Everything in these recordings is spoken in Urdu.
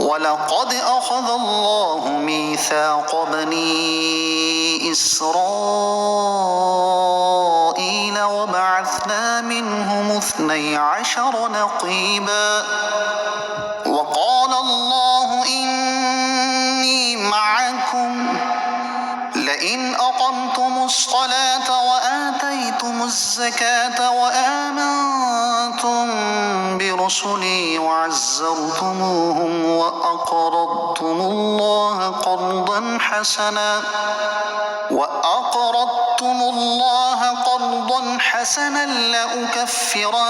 وَلَقَدْ أَخَذَ اللَّهُ مِيثَاقَ بَنِي إِسْرَائِيلَ وَبَعَثْنَا مِنْهُمُ 12 نَقِيبًا وَقَالَ اللَّهُ إِنِّي مَعَكُمْ لَئِنْ أَقَمْتُمُ الصَّلَاةَ وَآتَيْتُمُ الزَّكَاةَ وَآمَنْتُمْ بِرُسُلِي وَعَزَّرْتُمُوهُمْ وَأَقْرَضْتُمُ اللَّهَ قَرْضًا حَسَنًا لَأُكَفِّرَنَّ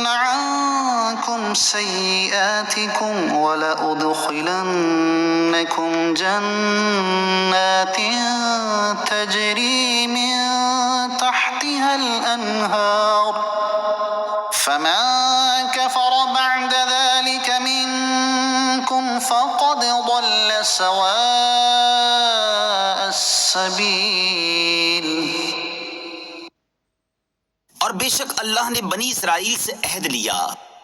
عَنْكُمْ سَيِّئَاتِكُمْ وَلَأُدْخِلَنَّكُمْ جَنَّاتٍ تَجْرِي مِنْ تَحْتِهَا الْأَنْهَارُ فَمَنْ كَفَرَ بَعْدَ ذَلِكَ مِنْكُمْ فَقَدْ ضَلَّ سَوَاءَ السَّبِيلِ۔ اور بے شک اللہ نے بنی اسرائیل سے عہد لیا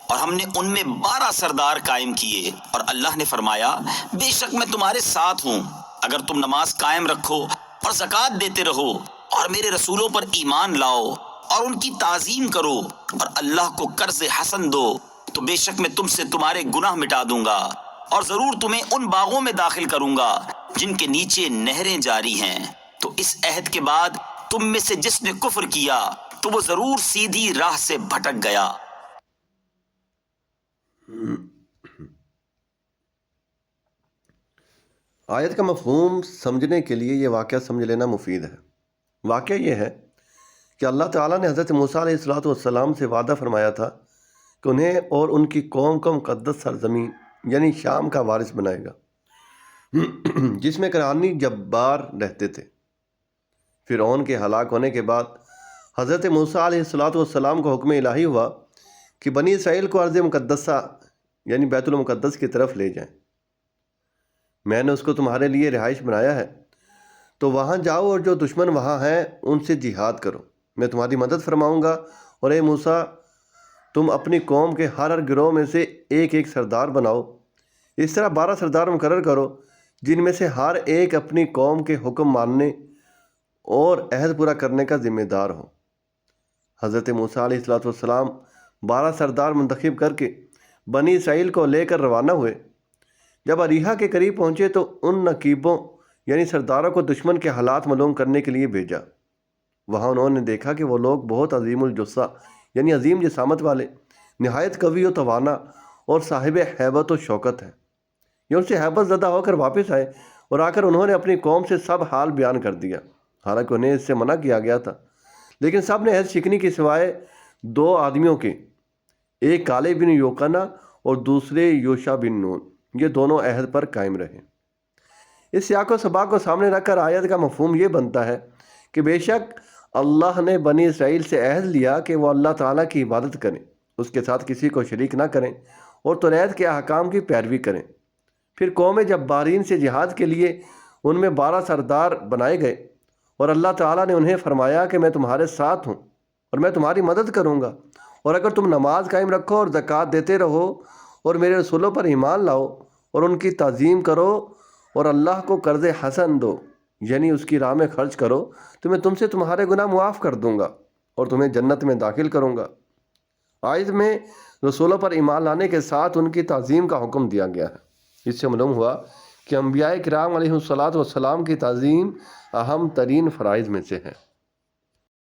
اور ہم نے ان میں 12 سردار قائم کیے، اور اللہ نے فرمایا بے شک میں تمہارے ساتھ ہوں اگر تم نماز قائم رکھو اور زکوٰۃ دیتے رہو اور میرے رسولوں پر ایمان لاؤ اور ان کی تعظیم کرو اور اللہ کو قرض حسن دو تو بے شک میں تم سے تمہارے گناہ مٹا دوں گا اور ضرور تمہیں ان باغوں میں داخل کروں گا جن کے نیچے نہریں جاری ہیں۔ تو اس عہد کے بعد تم میں سے جس نے کفر کیا تو وہ ضرور سیدھی راہ سے بھٹک گیا۔ آیت کا مفہوم سمجھنے کے لیے یہ واقعہ سمجھ لینا مفید ہے۔ واقعہ یہ ہے کہ اللہ تعالیٰ نے حضرت موسیٰ علیہ السلام سے وعدہ فرمایا تھا کہ انہیں اور ان کی قوم کو مقدس سرزمین یعنی شام کا وارث بنائے گا، جس میں کرانی جبار رہتے تھے۔ فرعون کے ہلاک ہونے کے بعد حضرت موسیٰ علیہ السلام کو حکم الہی ہوا کہ بنی اسرائیل کو ارض مقدسہ یعنی بیت المقدس کی طرف لے جائیں۔ میں نے اس کو تمہارے لیے رہائش بنایا ہے، تو وہاں جاؤ اور جو دشمن وہاں ہیں ان سے جہاد کرو، میں تمہاری مدد فرماؤں گا۔ اور اے موسیٰ، تم اپنی قوم کے ہر گروہ میں سے ایک ایک سردار بناؤ، اس طرح 12 سردار مقرر کرو جن میں سے ہر ایک اپنی قوم کے حکم ماننے اور عہد پورا کرنے کا ذمہ دار ہو۔ حضرت موسیٰ علیہ السلام 12 سردار منتخب کر کے بنی اسرائیل کو لے کر روانہ ہوئے۔ جب اریحہ کے قریب پہنچے تو ان نقیبوں یعنی سرداروں کو دشمن کے حالات معلوم کرنے کے لیے بھیجا۔ وہاں انہوں نے دیکھا کہ وہ لوگ بہت عظیم الجثہ یعنی عظیم جسامت والے، نہایت قوی و توانا اور صاحب ہیبت و شوکت ہیں۔ یہ ان سے ہیبت زدہ ہو کر واپس آئے اور آ کر انہوں نے اپنی قوم سے سب حال بیان کر دیا، حالانکہ انہیں اس سے منع کیا گیا تھا، لیکن سب نے عہد شکنی کے سوائے 2 آدمیوں کے، ایک کالب بن یوقنا اور دوسرے یوشع بن نون، یہ دونوں عہد پر قائم رہے۔ اس سیاق و سباق کو سامنے رکھ کر آیت کا مفہوم یہ بنتا ہے کہ بے شک اللہ نے بنی اسرائیل سے عہد لیا کہ وہ اللہ تعالیٰ کی عبادت کریں، اس کے ساتھ کسی کو شریک نہ کریں اور توریت کے احکام کی پیروی کریں۔ پھر قوم جبارین سے جہاد کے لیے ان میں 12 سردار بنائے گئے اور اللہ تعالیٰ نے انہیں فرمایا کہ میں تمہارے ساتھ ہوں اور میں تمہاری مدد کروں گا، اور اگر تم نماز قائم رکھو اور زکوٰۃ دیتے رہو اور میرے رسولوں پر ایمان لاؤ اور ان کی تعظیم کرو اور اللہ کو قرض حسن دو یعنی اس کی راہ میں خرچ کرو تو میں تم سے تمہارے گناہ معاف کر دوں گا اور تمہیں جنت میں داخل کروں گا۔ آیت میں رسولوں پر ایمان لانے کے ساتھ ان کی تعظیم کا حکم دیا گیا ہے۔ اس سے معلوم ہوا کہ انبیاء کرام علیہ الصلاۃ والسلام کی تعظیم اہم ترین فرائض میں سے ہے۔